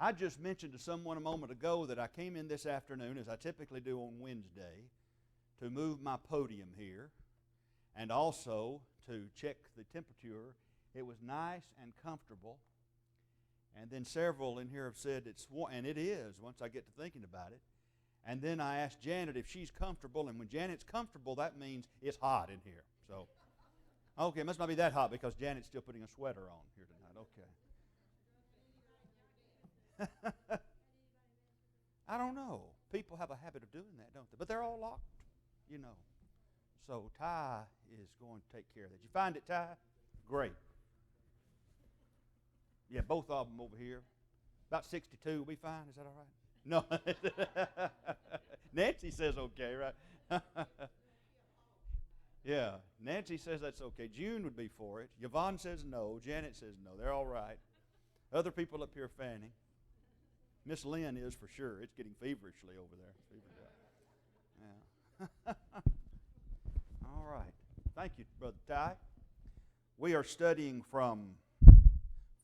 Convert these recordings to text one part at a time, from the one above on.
I just mentioned to someone a moment ago that I came in this afternoon, as I typically do on Wednesday, to move my podium here and also to check the temperature. It was nice and comfortable. And then several in here have said it's warm, and it is once I get to thinking about it. And then I asked Janet if she's comfortable, and when Janet's comfortable, that means it's hot in here. So, okay, it must not be that hot because Janet's still putting a sweater on here tonight. Okay. I don't know. People have a habit of doing that, don't they? But they're all locked, you know. So Ty is going to take care of that. Did you find it, Ty? Great. Yeah, both of them over here. About 62 will be fine. Is that all right? No. Nancy says okay, right? Yeah, Nancy says that's okay. June would be for it. Yvonne says no. Janet says no. They're all right. Other people up here fanning. Miss Lynn is for sure. It's getting feverishly over there. Yeah. All right. Thank you, Brother Ty. We are studying from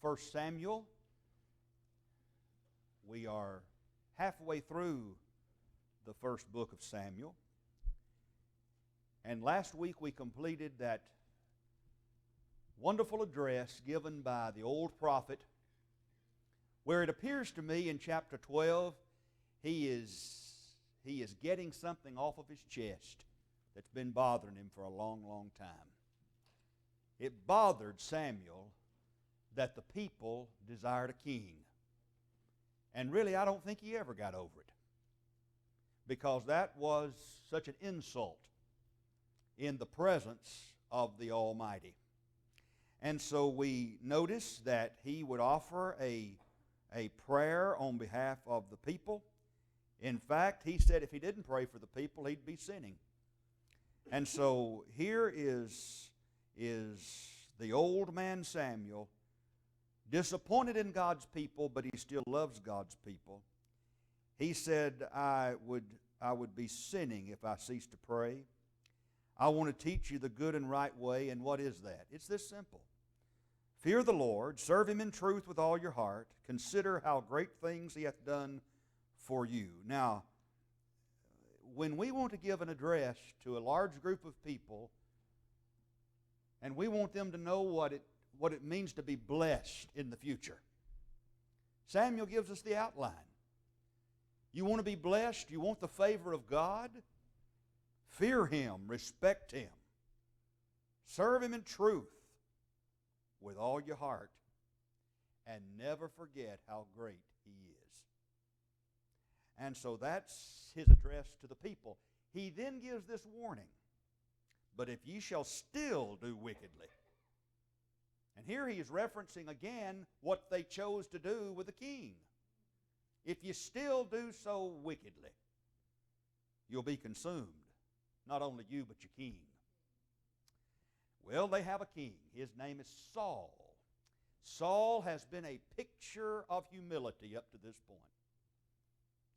1 Samuel. We are halfway through the first book of Samuel. And last week we completed that wonderful address given by the old prophet, where it appears to me in chapter 12 he is getting something off of his chest that's been bothering him for a long, long time. It bothered Samuel that the people desired a king. And really, I don't think he ever got over it, because that was such an insult in the presence of the Almighty. And so we notice that he would offer a prayer on behalf of the people. In fact, he said if he didn't pray for the people, he'd be sinning. And so here is the old man Samuel, disappointed in God's people, but he still loves God's people. He said, I would be sinning if I ceased to pray. I want to teach you the good and right way. And what is that? It's this simple. Fear the Lord, serve Him in truth with all your heart, consider how great things He hath done for you. Now, when we want to give an address to a large group of people, and we want them to know what it means to be blessed in the future, Samuel gives us the outline. You want to be blessed? You want the favor of God? Fear Him, respect Him, serve Him in truth with all your heart, and never forget how great He is. And so that's his address to the people. He then gives this warning, but if ye shall still do wickedly. And here he is referencing again what they chose to do with the king. If you still do so wickedly, you'll be consumed. Not only you, but your king. Well, they have a king. His name is Saul. Saul has been a picture of humility up to this point.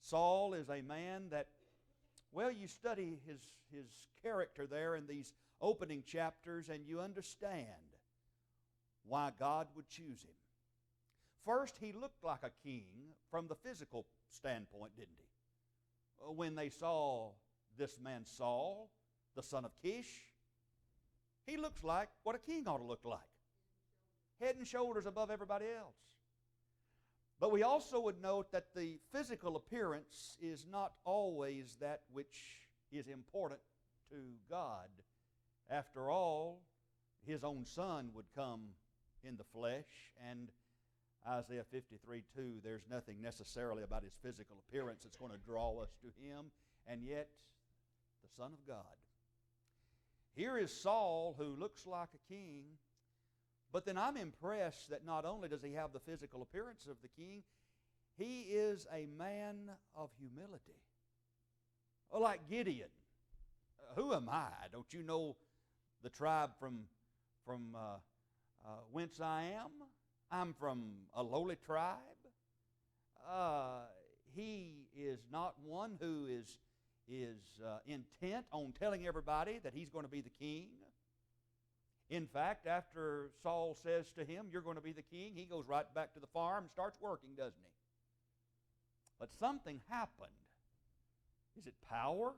Saul is a man that, well, you study his character there in these opening chapters and you understand why God would choose him. First, he looked like a king from the physical standpoint, didn't he? When they saw this man Saul, the son of Kish, he looks like what a king ought to look like. Head and shoulders above everybody else. But we also would note that the physical appearance is not always that which is important to God. After all, His own Son would come in the flesh, and Isaiah 53:2, there's nothing necessarily about His physical appearance that's going to draw us to Him, and yet the Son of God. Here is Saul, who looks like a king, but then I'm impressed that not only does he have the physical appearance of the king, he is a man of humility. Oh, like Gideon. Who am I? Don't you know the tribe from whence I am? I'm from a lowly tribe. He is not one who is intent on telling everybody that he's going to be the king. In fact, after Saul says to him, you're going to be the king, he goes right back to the farm and starts working, doesn't he? But something happened. Is it power?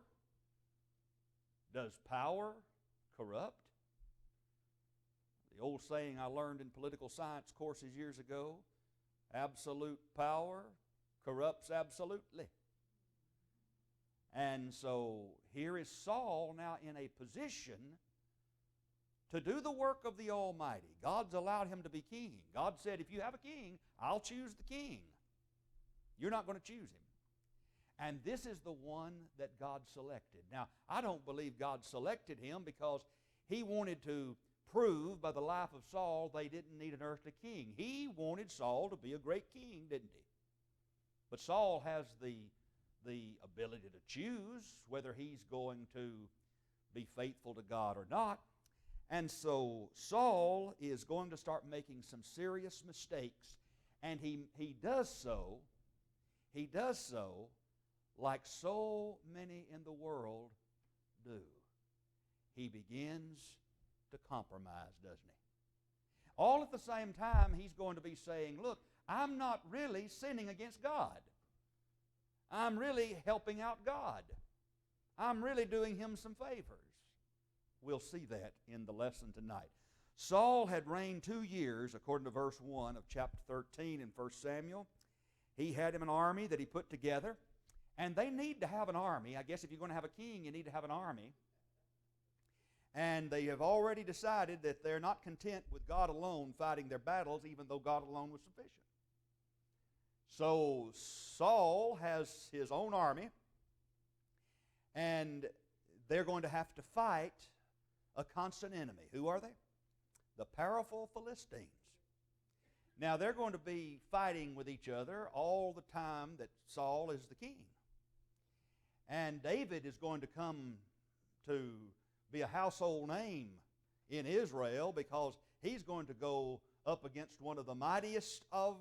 Does power corrupt? The old saying I learned in political science courses years ago, absolute power corrupts absolutely. And so here is Saul now in a position to do the work of the Almighty. God's allowed him to be king. God said, if you have a king, I'll choose the king. You're not going to choose him. And this is the one that God selected. Now, I don't believe God selected him because he wanted to prove by the life of Saul they didn't need an earthly king. He wanted Saul to be a great king, didn't he? But Saul has the ability to choose whether he's going to be faithful to God or not. And so Saul is going to start making some serious mistakes, and he does so like so many in the world do. He begins to compromise, doesn't he? All at the same time, he's going to be saying, look, I'm not really sinning against God. I'm really helping out God. I'm really doing him some favors. We'll see that in the lesson tonight. Saul had reigned 2 years, according to verse 1 of chapter 13 in 1 Samuel. He had him an army that he put together. And they need to have an army. I guess if you're going to have a king, you need to have an army. And they have already decided that they're not content with God alone fighting their battles, even though God alone was sufficient. So Saul has his own army, and they're going to have to fight a constant enemy. Who are they? The powerful Philistines. Now, they're going to be fighting with each other all the time that Saul is the king. And David is going to come to be a household name in Israel because he's going to go up against one of the mightiest of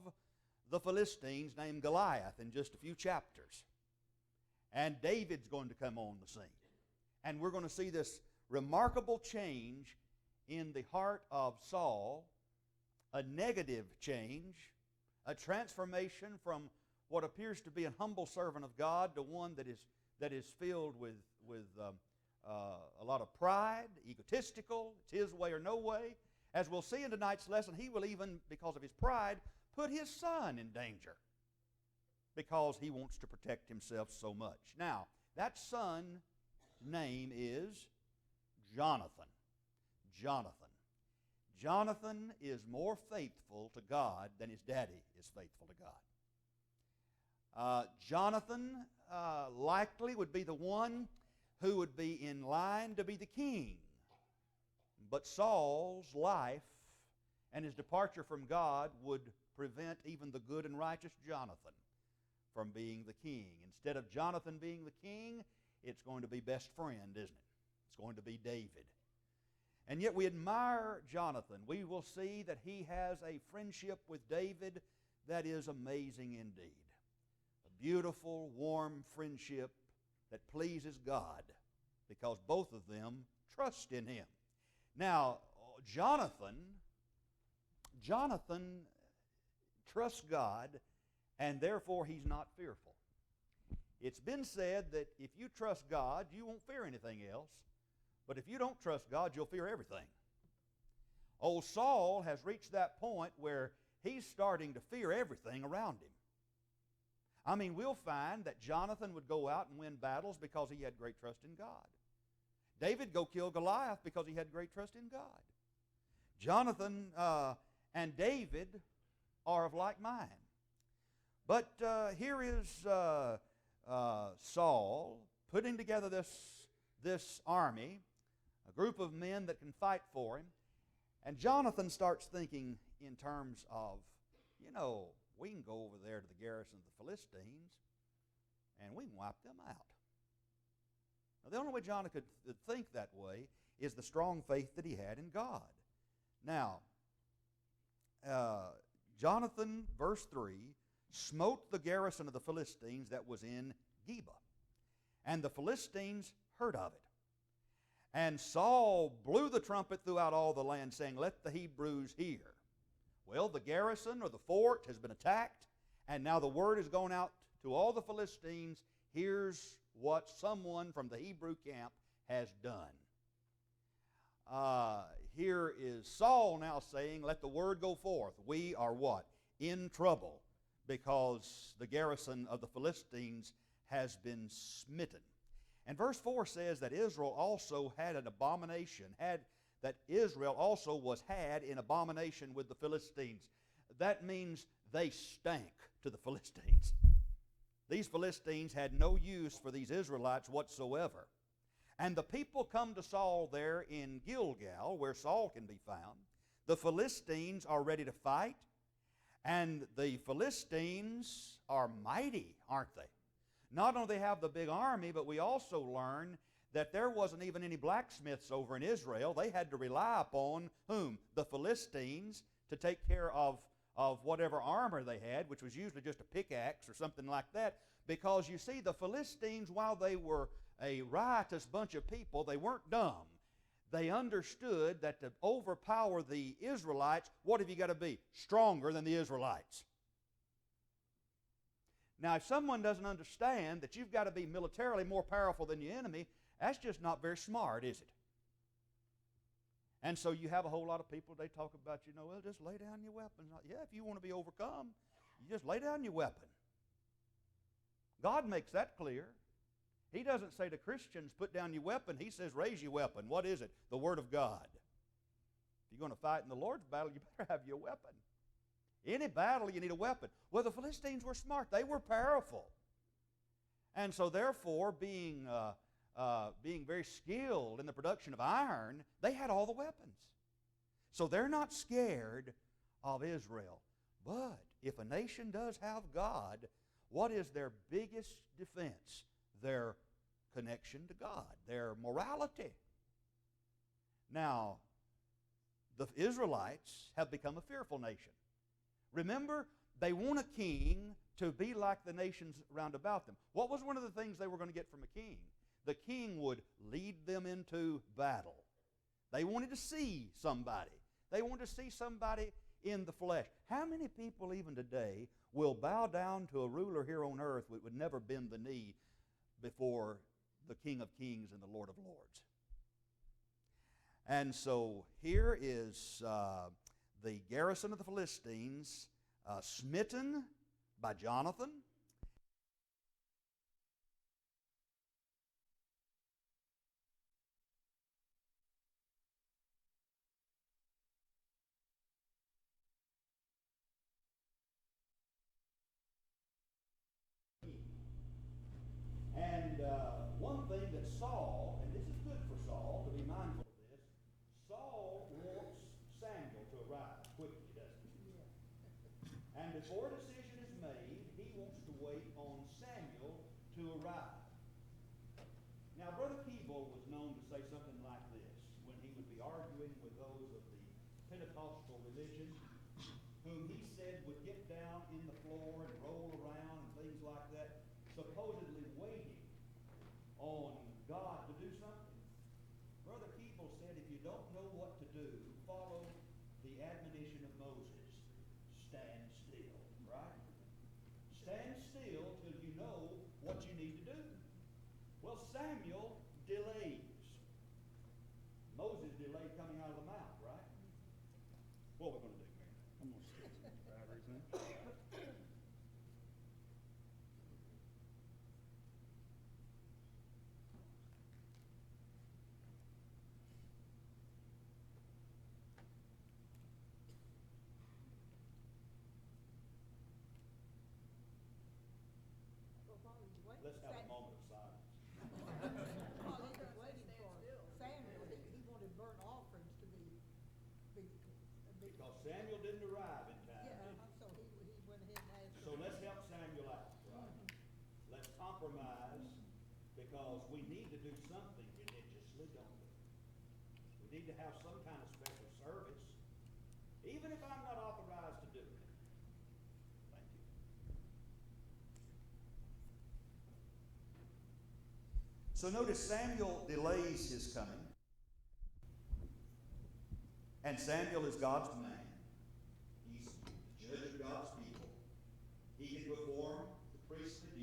the Philistines named Goliath in just a few chapters. And David's going to come on the scene. And we're going to see this remarkable change in the heart of Saul, a negative change, a transformation from what appears to be an humble servant of God to one that is filled with a lot of pride, egotistical, it's his way or no way. As we'll see in tonight's lesson, he will even, because of his pride, put his son in danger because he wants to protect himself so much. Now, that son's name is Jonathan. Jonathan. Jonathan is more faithful to God than his daddy is faithful to God. Jonathan likely would be the one who would be in line to be the king. But Saul's life and his departure from God would prevent even the good and righteous Jonathan from being the king. Instead of Jonathan being the king, it's going to be best friend, isn't it? It's going to be David. And yet we admire Jonathan. We will see that he has a friendship with David that is amazing indeed. A beautiful, warm friendship that pleases God because both of them trust in him. Now, Jonathan trusts God, and therefore he's not fearful. It's been said that if you trust God, you won't fear anything else. But if you don't trust God, you'll fear everything. Old Saul has reached that point where he's starting to fear everything around him. I mean, we'll find that Jonathan would go out and win battles because he had great trust in God. David go kill Goliath because he had great trust in God. Jonathan and David are of like mind. But here is Saul putting together this army, a group of men that can fight for him. And Jonathan starts thinking in terms of, we can go over there to the garrison of the Philistines and we can wipe them out. Now, the only way Jonathan could think that way is the strong faith that he had in God. Now, Jonathan, verse 3, smote the garrison of the Philistines that was in Geba. And the Philistines heard of it. And Saul blew the trumpet throughout all the land, saying, let the Hebrews hear. Well, the garrison or the fort has been attacked, and now the word has gone out to all the Philistines, here's what someone from the Hebrew camp has done. Here is Saul now saying, let the word go forth. We are what? In trouble, because the garrison of the Philistines has been smitten. And verse 4 says that Israel also had an abomination, that Israel also had in abomination with the Philistines. That means they stank to the Philistines. These Philistines had no use for these Israelites whatsoever. And the people come to Saul there in Gilgal, where Saul can be found. The Philistines are ready to fight, and the Philistines are mighty, aren't they? Not only do they have the big army, but we also learn that there wasn't even any blacksmiths over in Israel. They had to rely upon whom? The Philistines, to take care of whatever armor they had, which was usually just a pickaxe or something like that. Because you see, the Philistines, while they were a riotous bunch of people, they weren't dumb. They understood that to overpower the Israelites, what have you got to be? Stronger than the Israelites. Now, if someone doesn't understand that you've got to be militarily more powerful than your enemy, that's just not very smart, is it? And so you have a whole lot of people, they talk about, well, just lay down your weapons. Yeah, if you want to be overcome, you just lay down your weapon. God makes that clear. He doesn't say to Christians, put down your weapon. He says, raise your weapon. What is it? The Word of God. If you're going to fight in the Lord's battle, you better have your weapon. Any battle, you need a weapon. Well, the Philistines were smart. They were powerful. And so therefore, being very skilled in the production of iron, they had all the weapons. So they're not scared of Israel. But if a nation does have God, what is their biggest defense? Their connection to God, their morality. Now, the Israelites have become a fearful nation. Remember, they want a king to be like the nations round about them. What was one of the things they were going to get from a king? The king would lead them into battle. They wanted to see somebody. They wanted to see somebody in the flesh. How many people even today will bow down to a ruler here on earth that would never bend the knee before the King of Kings and the Lord of Lords? And so here is the garrison of the Philistines smitten by Jonathan. And one thing that Saul, and this is good for Saul to be mindful of this, Saul wants Samuel to arrive quickly, doesn't he? Yeah. And before a decision is made, he wants to wait on Samuel to arrive. Now, Brother Keeble was known to say something like this when he would be arguing with those of the Pentecostal religion, whom he said would get down in the floor and roll around and things like that, supposedly waiting on God to do something. Brother Keeble said, if you don't know what to do, follow the admonition of Moses. Stand still, right? Stand still till you know what you need to do. Well, Samuel delays. Moses delayed coming out of the mount, right? What are we going to do, man? I'm going to stick some batteries in. Let's have a moment of silence. Well, he was waiting for Samuel. He wanted burnt offerings to be Because Samuel didn't arrive in time. yeah, so he went ahead and asked. So let's help Samuel out, right? Let's compromise, because we need to do something religiously, don't we? We need to have some kind of special service, even if I'm not authorized to do it. Thank you. So notice Samuel delays his coming. And Samuel is God's man. He's the judge of God's people. He can perform the priestly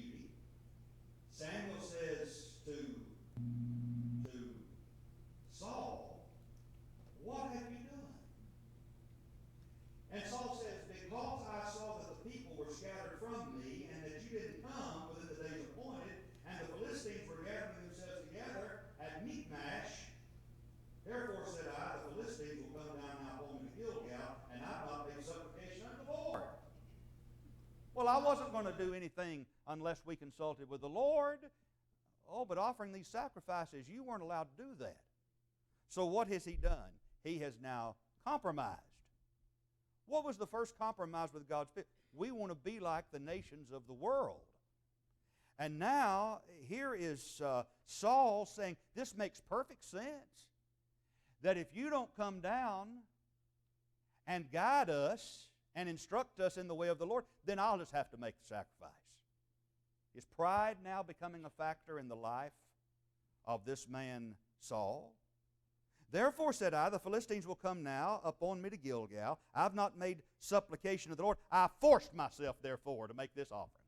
were scattered from me, and that you didn't come within the days appointed, and the Philistines were gathering themselves together at Michmash. Therefore said I, the Philistines will come down now upon me to Gilgal, and I've not made supplication unto the Lord. Well, I wasn't going to do anything unless we consulted with the Lord. Oh, but offering these sacrifices, you weren't allowed to do that. So what has he done? He has now compromised. What was the first compromise with God's people? We want to be like the nations of the world. And now, here is Saul saying, this makes perfect sense. That if you don't come down and guide us and instruct us in the way of the Lord, then I'll just have to make the sacrifice. Is pride now becoming a factor in the life of this man Saul? Therefore said I, the Philistines will come now upon me to Gilgal. I've not made supplication to the Lord. I forced myself, therefore, to make this offering.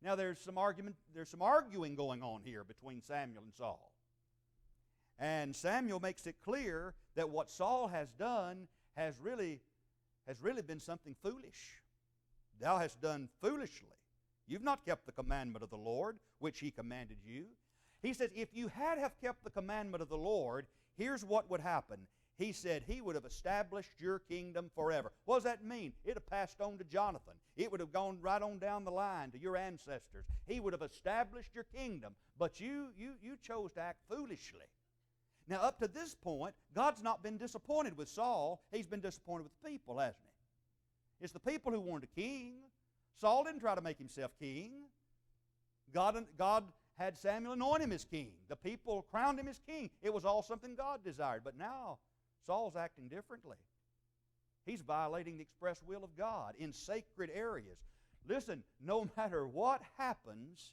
Now there's some arguing going on here between Samuel and Saul. And Samuel makes it clear that what Saul has done has really been something foolish. Thou hast done foolishly. You've not kept the commandment of the Lord, which He commanded you. He says, if you had have kept the commandment of the Lord, here's what would happen. He said He would have established your kingdom forever. What does that mean? It would have passed on to Jonathan. It would have gone right on down the line to your ancestors. He would have established your kingdom. But you chose to act foolishly. Now, up to this point, God's not been disappointed with Saul. He's been disappointed with the people, hasn't He? It's the people who wanted a king. Saul didn't try to make himself king. God had Samuel anoint him as king. The people crowned him as king. It was all something God desired. But now, Saul's acting differently. He's violating the express will of God in sacred areas. Listen, no matter what happens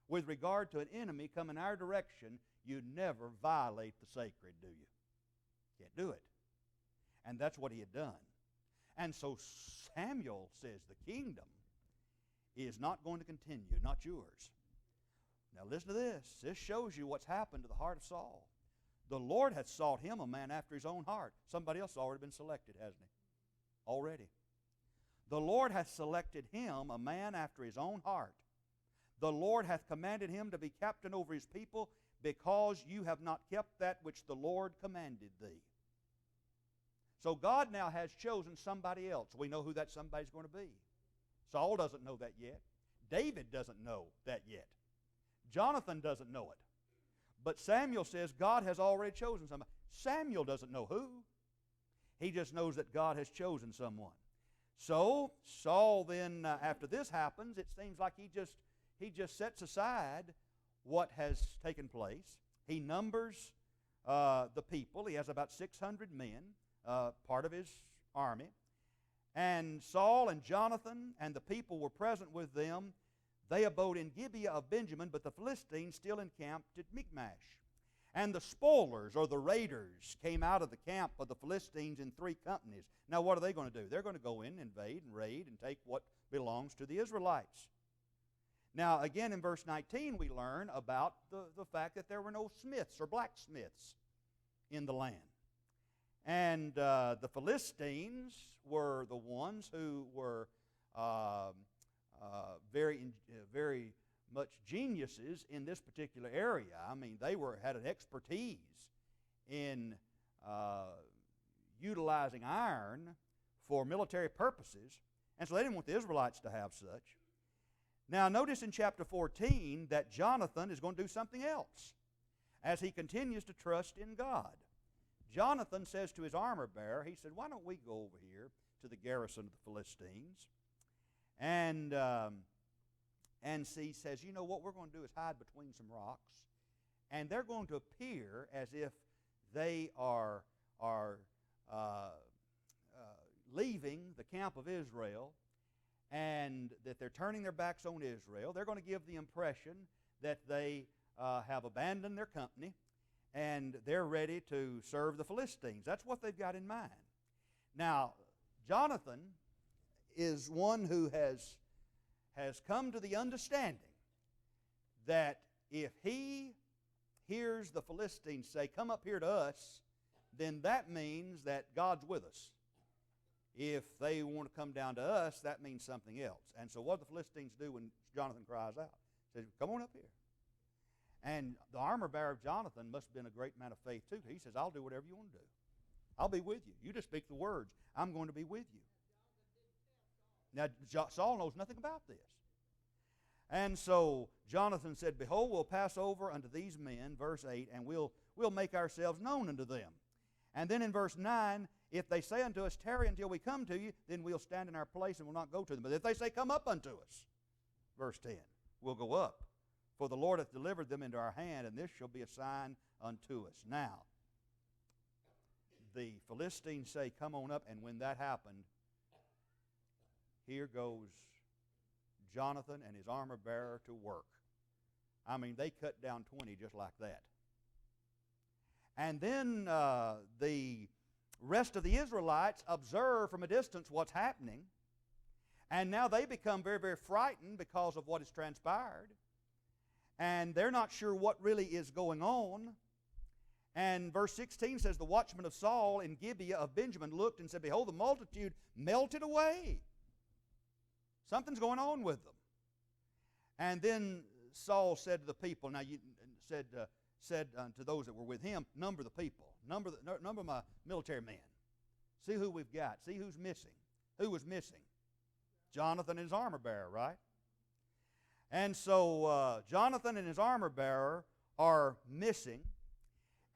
with regard to an enemy coming our direction, you never violate the sacred, do you? Can't do it. And that's what he had done. And so Samuel says the kingdom is not going to continue, not yours. Now listen to this. This shows you what's happened to the heart of Saul. The Lord hath sought him a man after His own heart. Somebody else has already been selected, hasn't he? Already. The Lord hath selected him a man after His own heart. The Lord hath commanded him to be captain over His people, because you have not kept that which the Lord commanded thee. So God now has chosen somebody else. We know who that somebody's going to be. Saul doesn't know that yet. David doesn't know that yet. Jonathan doesn't know it. But Samuel says God has already chosen somebody. Samuel doesn't know who. He just knows that God has chosen someone. So Saul then, after this happens, it seems like he just sets aside what has taken place. He numbers the people. He has about 600 men, part of his army. And Saul and Jonathan and the people were present with them. They abode in Gibeah of Benjamin, but the Philistines still encamped at Michmash. And the spoilers, or the raiders, came out of the camp of the Philistines in 3 companies. Now what are they going to do? They're going to go in, invade, and raid, and take what belongs to the Israelites. Now, again, in verse 19, we learn about the fact that there were no smiths or blacksmiths in the land. And the Philistines were the ones who were very much geniuses in this particular area. I mean, they had an expertise in utilizing iron for military purposes, and so they didn't want the Israelites to have such. Now, notice in chapter 14 that Jonathan is going to do something else as he continues to trust in God. Jonathan says to his armor bearer, he said, why don't we go over here to the garrison of the Philistines? And he says, you know, what we're going to do is hide between some rocks, and they're going to appear as if they are leaving the camp of Israel, and that they're turning their backs on Israel. They're going to give the impression that they have abandoned their company and they're ready to serve the Philistines. That's what they've got in mind. Now, Jonathan is one who has come to the understanding that if he hears the Philistines say, come up here to us, then that means that God's with us. if they want to come down to us, that means something else. And so what do the Philistines do when Jonathan cries out? He says, come on up here. And the armor bearer of Jonathan must have been a great man of faith too. He says, I'll do whatever you want to do. I'll be with you. You just speak the words. I'm going to be with you. Now, Saul knows nothing about this. And so Jonathan said, behold, we'll pass over unto these men, verse 8, and we'll make ourselves known unto them. And then in verse 9, if they say unto us, tarry until we come to you, then we'll stand in our place and will not go to them. But if they say, come up unto us, verse 10, we'll go up. For the Lord hath delivered them into our hand, and this shall be a sign unto us. Now, the Philistines say, come on up, and when that happened, here goes Jonathan and his armor bearer to work. I mean, they cut down 20 just like that. And then the rest of the Israelites observe from a distance what's happening, and now they become very, very frightened because of what has transpired, and they're not sure what really is going on. And verse 16 says, the watchman of Saul in Gibeah of Benjamin looked and said, behold, the multitude melted away. Something's going on with them. And then Saul said to the people, now you said to those that were with him, number the people, number my military men. See who we've got. See who's missing. Who was missing? Jonathan and his armor bearer, right? And so Jonathan and his armor bearer are missing.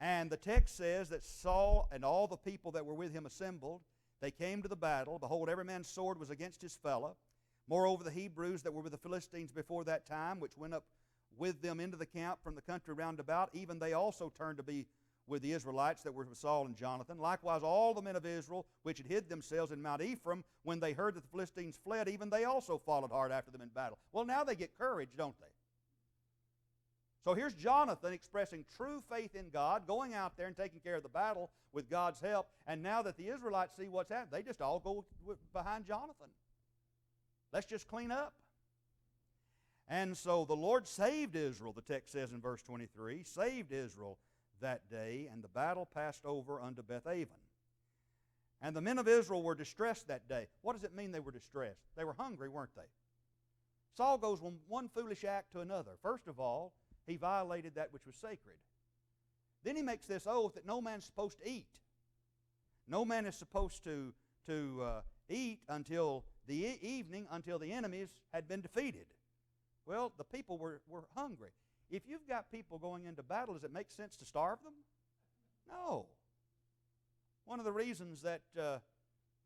And the text says that Saul and all the people that were with him assembled. They came to the battle. Behold, every man's sword was against his fellow. Moreover, the Hebrews that were with the Philistines before that time, which went up with them into the camp from the country round about, even they also turned to be with the Israelites that were with Saul and Jonathan. Likewise, all the men of Israel, which had hid themselves in Mount Ephraim, when they heard that the Philistines fled, even they also followed hard after them in battle. Well, now they get courage, don't they? So here's Jonathan expressing true faith in God, going out there and taking care of the battle with God's help. And now that the Israelites see what's happened, they just all go behind Jonathan. Let's just clean up. And so the Lord saved Israel, the text says in verse 23, saved Israel that day, and the battle passed over unto Bethaven. And the men of Israel were distressed that day. What does it mean they were distressed? They were hungry, weren't they? Saul goes from one foolish act to another. First of all, he violated that which was sacred. Then he makes this oath that no man's supposed to eat. No man is supposed to eat until the evening, until the enemies had been defeated. Well, the people were hungry. If you've got people going into battle, does it make sense to starve them? No. One of the reasons that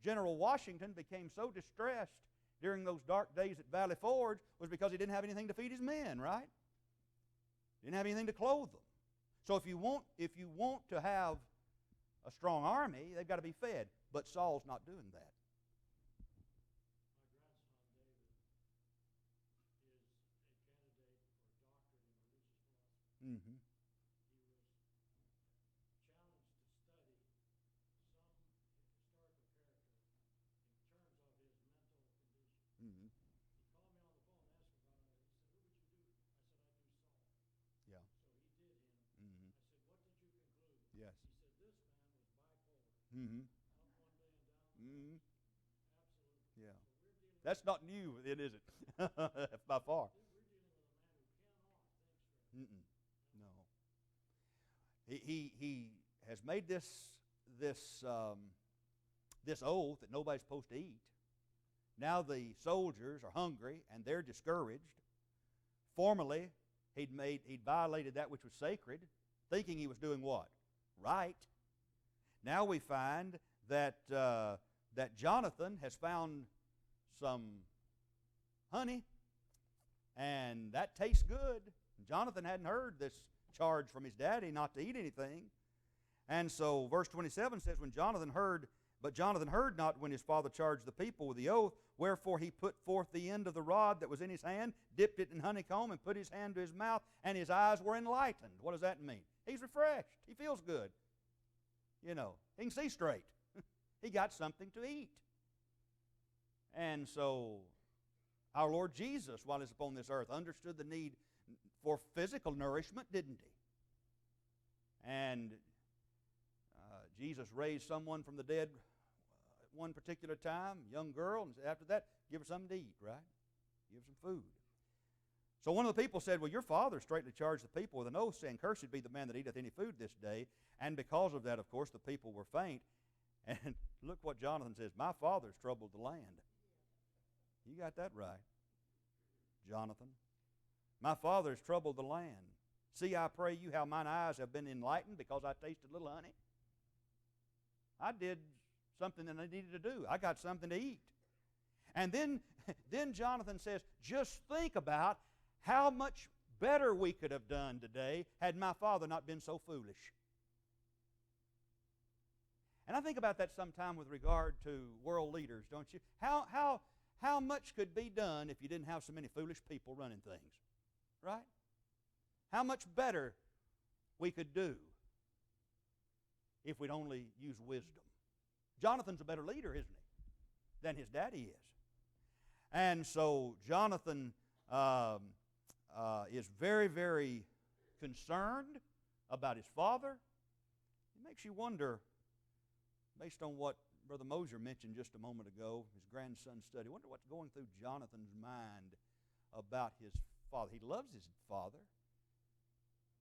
General Washington became so distressed during those dark days at Valley Forge was because he didn't have anything to feed his men, right? He didn't have anything to clothe them. So if you want to have a strong army, they've got to be fed. But Saul's not doing that. Mm-hmm. He was challenged to study some historical character in terms of his mental condition. Mm-hmm. He called me on the phone and asked about it. He said, who would you do? I said, I'd do Saul. Yeah. So he did him. Mm-hmm. I said, what did you conclude? Yes. He said, this man was bipolar. Mm-hmm. Up one day and down. Mm-hmm. Absolutely. Yeah. So we're dealing That's not new, then, is it? By far. we're dealing with a man who cannot think straight. Mm-mm. No. He has made this oath that nobody's supposed to eat. Now the soldiers are hungry and they're discouraged. Formerly, he'd violated that which was sacred, thinking he was doing what? Right. Now we find that Jonathan has found some honey, and that tastes good. Jonathan hadn't heard this charge from his daddy not to eat anything. And so verse 27 says, but Jonathan heard not when his father charged the people with the oath, wherefore he put forth the end of the rod that was in his hand, dipped it in honeycomb, and put his hand to his mouth, and his eyes were enlightened. What does that mean? He's refreshed. He feels good. You know, he can see straight. He got something to eat. And so our Lord Jesus, while he was upon this earth, understood the need for physical nourishment, didn't he? And Jesus raised someone from the dead one particular time, young girl, and after that, give her something to eat, right? Give her some food. So one of the people said, well, your father straightly charged the people with an oath, saying, cursed be the man that eateth any food this day. And because of that, of course, the people were faint. And look what Jonathan says, my father's troubled the land. You got that right, Jonathan. My father has troubled the land. See, I pray you, how mine eyes have been enlightened because I tasted a little honey. I did something that I needed to do. I got something to eat. And then Jonathan says, just think about how much better we could have done today had my father not been so foolish. And I think about that sometime with regard to world leaders, don't you? How much could be done if you didn't have so many foolish people running things, right? How much better we could do if we'd only use wisdom. Jonathan's a better leader, isn't he, than his daddy is. And so Jonathan is very, very concerned about his father. It makes you wonder, based on what Brother Moser mentioned just a moment ago, his grandson's study, wonder what's going through Jonathan's mind about his father. He loves his father.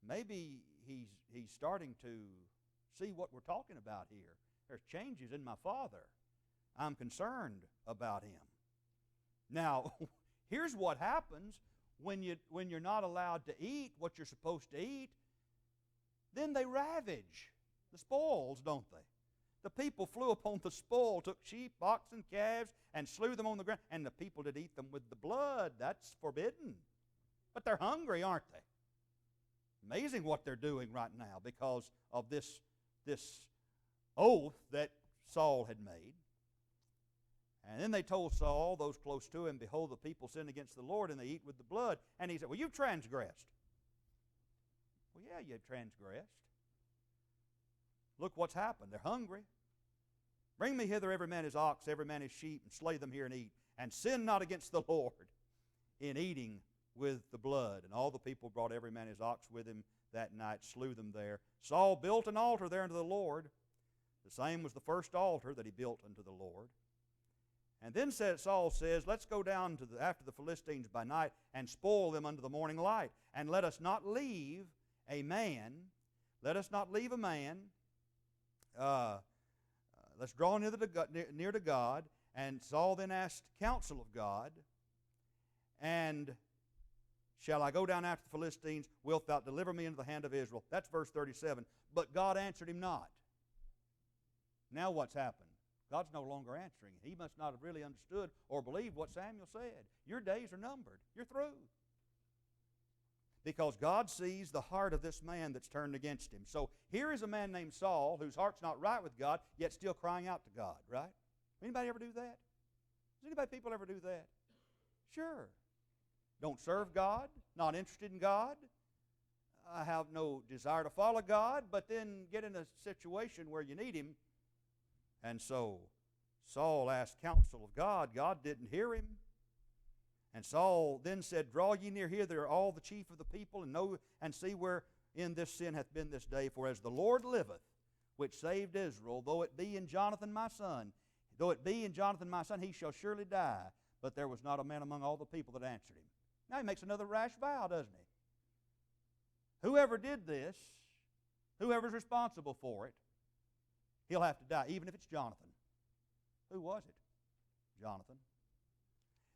Maybe he's starting to see what we're talking about here. There's changes in my father. I'm concerned about him. Now, here's what happens when you're not allowed to eat what you're supposed to eat. Then they ravage the spoils, don't they? The people flew upon the spoil, took sheep, oxen, calves, and slew them on the ground. And the people did eat them with the blood. That's forbidden. But they're hungry, aren't they? Amazing what they're doing right now because of this oath that Saul had made. And then they told Saul, those close to him, behold, the people sin against the Lord, and they eat with the blood. And he said, well, you've transgressed. Well, yeah, you've transgressed. Look what's happened. They're hungry. Bring me hither every man his ox, every man his sheep, and slay them here and eat. And sin not against the Lord in eating with the blood. And all the people brought every man his ox with him that night, slew them there. Saul built an altar there unto the Lord. The same was the first altar that he built unto the Lord. And then Saul says, let's go down after the Philistines by night and spoil them unto the morning light. And let us not leave a man. Let's draw near to God. And Saul then asked counsel of God. And shall I go down after the Philistines? Wilt thou deliver me into the hand of Israel? That's verse 37. But God answered him not. Now what's happened? God's no longer answering. He must not have really understood or believed what Samuel said. Your days are numbered. You're through. Because God sees the heart of this man that's turned against him. So here is a man named Saul whose heart's not right with God, yet still crying out to God, right? Anybody ever do that? Does people ever do that? Sure. Don't serve God, not interested in God. I have no desire to follow God, but then get in a situation where you need Him. And so Saul asked counsel of God. God didn't hear him. And Saul then said, draw ye near hither all the chief of the people, and know and see wherein this sin hath been this day. For as the Lord liveth, which saved Israel, though it be in Jonathan my son, he shall surely die. But there was not a man among all the people that answered him. Now he makes another rash vow, doesn't he? Whoever did this, whoever's responsible for it, he'll have to die, even if it's Jonathan. Who was it? Jonathan.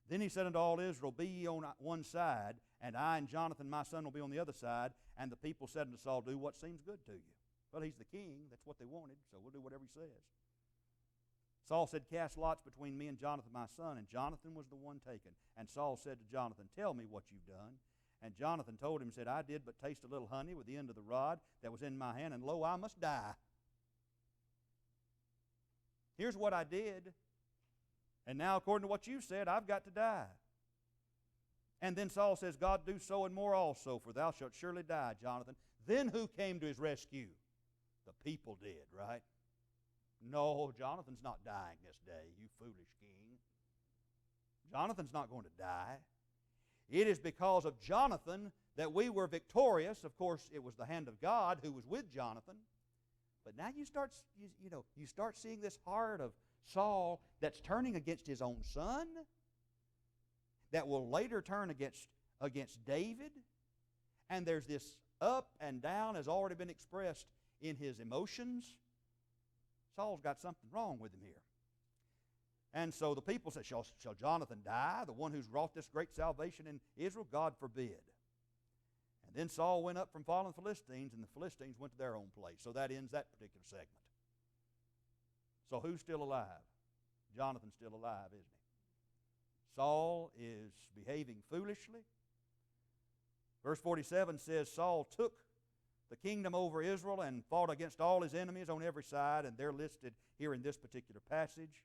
Then he said unto all Israel, be ye on one side, and I and Jonathan my son will be on the other side. And the people said unto Saul, do what seems good to you. Well, he's the king. That's what they wanted, so we'll do whatever he says. Saul said, cast lots between me and Jonathan my son. And Jonathan was the one taken. And Saul said to Jonathan, tell me what you've done. And Jonathan told him, said, I did but taste a little honey with the end of the rod that was in my hand, and lo, I must die. Here's what I did. And now, according to what you said, I've got to die. And then Saul says, God do so and more also, for thou shalt surely die, Jonathan. Then who came to his rescue? The people did, right? No, Jonathan's not dying this day, you foolish king. Jonathan's not going to die. It is because of Jonathan that we were victorious. Of course, it was the hand of God who was with Jonathan. But now you start seeing this heart of Saul that's turning against his own son, that will later turn against David. And there's this up and down has already been expressed in his emotions. Saul's got something wrong with him here. And so the people said, shall Jonathan die, the one who's wrought this great salvation in Israel? God forbid. And then Saul went up from fallen Philistines, and the Philistines went to their own place. So that ends that particular segment. So who's still alive? Jonathan's still alive, isn't he? Saul is behaving foolishly. Verse 47 says, Saul took the kingdom over Israel and fought against all his enemies on every side, and they're listed here in this particular passage.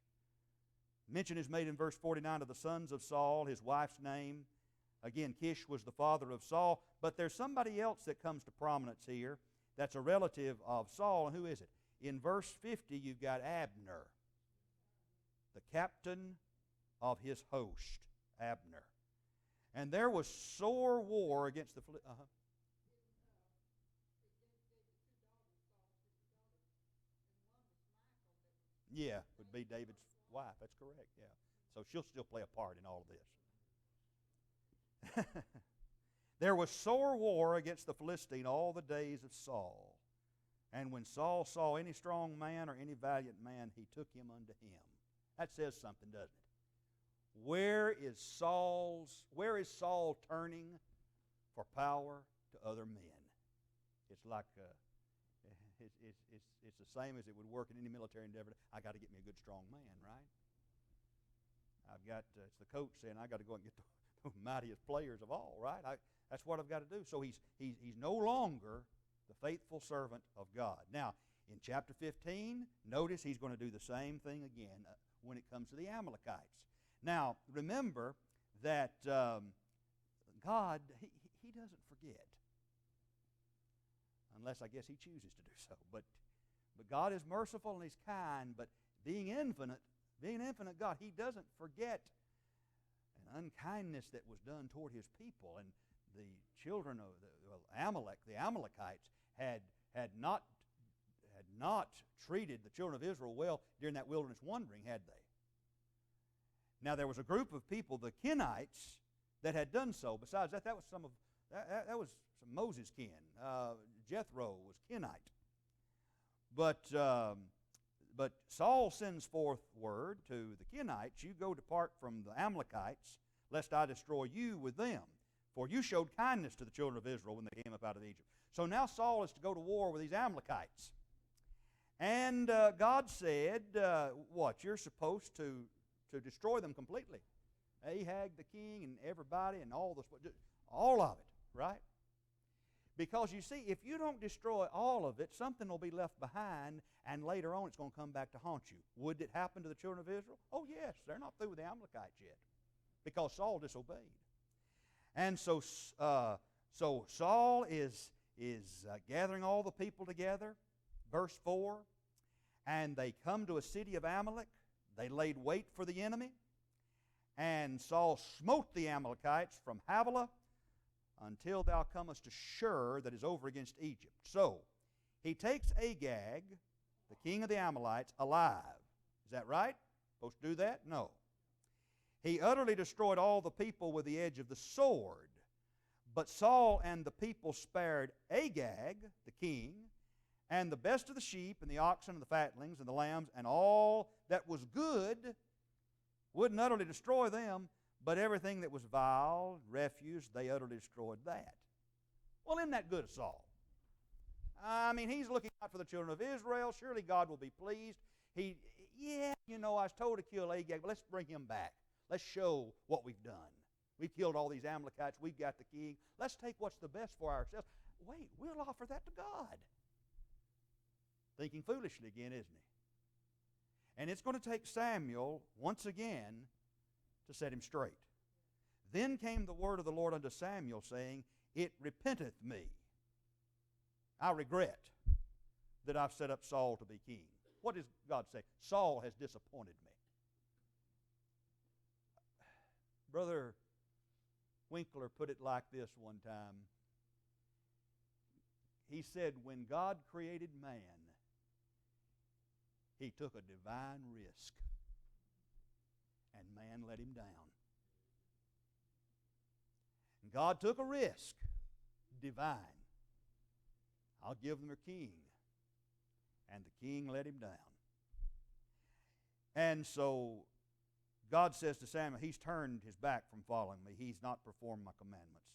Mention is made in verse 49 of the sons of Saul, his wife's name. Again, Kish was the father of Saul, but there's somebody else that comes to prominence here that's a relative of Saul, and who is it? In verse 50, you've got Abner, the captain of his host, Abner. And there was sore war against the Philistines. Yeah, would be David's wife. That's correct, yeah. So she'll still play a part in all of this. There was sore war against the Philistine all the days of Saul. And when Saul saw any strong man or any valiant man, he took him unto him. That says something, doesn't it? Where is Saul turning for power to other men? It's like it's the same as it would work in any military endeavor. I got to get me a good strong man, right? It's the coach saying I got to go and get the mightiest players of all, right? That's what I've got to do. So he's no longer the faithful servant of God. Now, in chapter 15, notice he's going to do the same thing again when it comes to the Amalekites. Now, remember that God, he doesn't forget. Unless, I guess, he chooses to do so. But God is merciful and he's kind, but being infinite God, he doesn't forget an unkindness that was done toward his people. And the children of the Amalekites had not treated the children of Israel well during that wilderness wandering, had they? Now there was a group of people, the Kenites, that had done so. Besides that, that was some Moses' kin. Jethro was Kenite. But Saul sends forth word to the Kenites, you go depart from the Amalekites, lest I destroy you with them. For you showed kindness to the children of Israel when they came up out of Egypt. So now Saul is to go to war with these Amalekites. And God said, you're supposed to destroy them completely. Ahab the king and everybody and all of it, right? Because you see, if you don't destroy all of it, something will be left behind, and later on it's going to come back to haunt you. Would it happen to the children of Israel? Oh yes, they're not through with the Amalekites yet, because Saul disobeyed. And so Saul is gathering all the people together. Verse 4, and they come to a city of Amalek. They laid wait for the enemy. And Saul smote the Amalekites from Havilah until thou comest to Shur, that is over against Egypt. So he takes Agag, the king of the Amalekites, alive. Is that right? Supposed to do that? No. He utterly destroyed all the people with the edge of the sword. But Saul and the people spared Agag, the king, and the best of the sheep and the oxen and the fatlings and the lambs and all that was good. Wouldn't utterly destroy them, but everything that was vile, refuse, they utterly destroyed that. Well, isn't that good of Saul? I mean, he's looking out for the children of Israel. Surely God will be pleased. I was told to kill Agag, but let's bring him back. Let's show what we've done. We've killed all these Amalekites. We've got the king. Let's take what's the best for ourselves. Wait, we'll offer that to God. Thinking foolishly again, isn't he? And it's going to take Samuel once again to set him straight. Then came the word of the Lord unto Samuel, saying, It repenteth me. I regret that I've set up Saul to be king. What does God say? Saul has disappointed me. Brother Winkler put it like this one time. He said, when God created man, He took a divine risk, and man let him down. And God took a risk, divine. I'll give them a king. And the king let him down. And so God says to Samuel, he's turned his back from following me. He's not performed my commandments.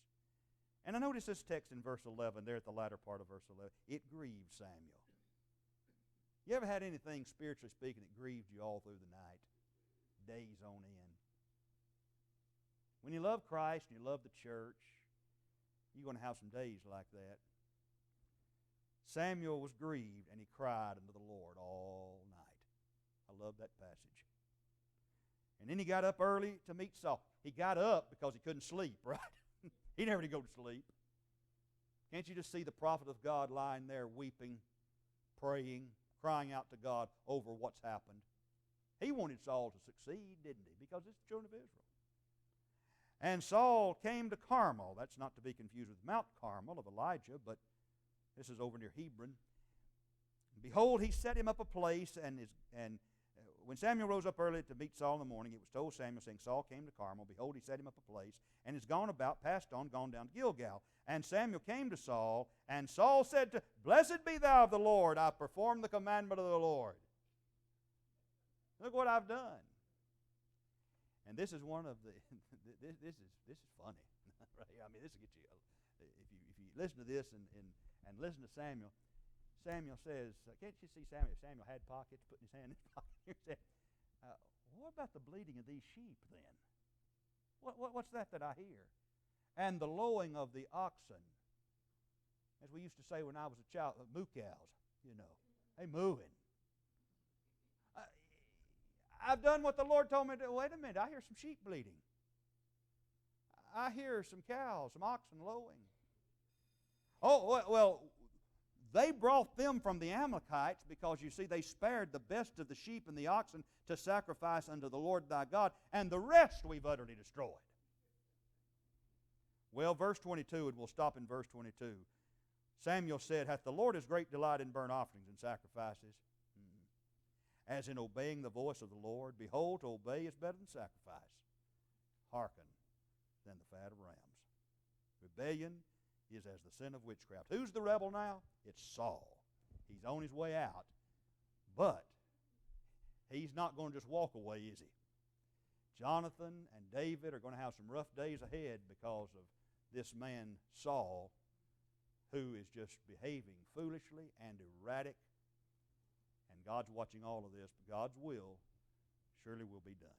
And I notice this text in verse 11, there at the latter part of verse 11. It grieved Samuel. You ever had anything, spiritually speaking, that grieved you all through the night? Days on end. When you love Christ and you love the church, you're going to have some days like that. Samuel was grieved, and he cried unto the Lord all night. I love that passage. And then he got up early to meet Saul. He got up because he couldn't sleep, right? He never did go to sleep. Can't you just see the prophet of God lying there weeping, praying, crying out to God over what's happened? He wanted Saul to succeed, didn't he? Because it's the children of Israel. And Saul came to Carmel. That's not to be confused with Mount Carmel of Elijah, but this is over near Hebron. Behold, he set him up a place, and when Samuel rose up early to meet Saul in the morning, it was told Samuel, saying, Saul came to Carmel. Behold, he set him up a place, and is gone about, passed on, gone down to Gilgal. And Samuel came to Saul, and Saul said to, Blessed be thou of the Lord, I performed the commandment of the Lord. Look what I've done. And this is one of the, this is funny. Right? I mean, this will get you, if you listen to this and listen to Samuel. Samuel says, can't you see Samuel? Samuel had pockets, putting his hand in his pocket. He said, what about the bleating of these sheep then? What's that I hear? And the lowing of the oxen. As we used to say when I was a child, moo cows, you know. They moving. I've done what the Lord told me to do. Wait a minute, I hear some sheep bleating. I hear some cows, some oxen lowing. Oh, well, they brought them from the Amalekites because, you see, they spared the best of the sheep and the oxen to sacrifice unto the Lord thy God, and the rest we've utterly destroyed. Well, verse 22, and we'll stop in verse 22. Samuel said, Hath the Lord his great delight in burnt offerings and sacrifices? As in obeying the voice of the Lord? Behold, to obey is better than sacrifice. Hearken than the fat of rams. Rebellion is as the sin of witchcraft. Who's the rebel now? It's Saul. He's on his way out. But he's not going to just walk away, is he? Jonathan and David are going to have some rough days ahead because of this man Saul, who is just behaving foolishly and erratic. And God's watching all of this, but God's will surely will be done.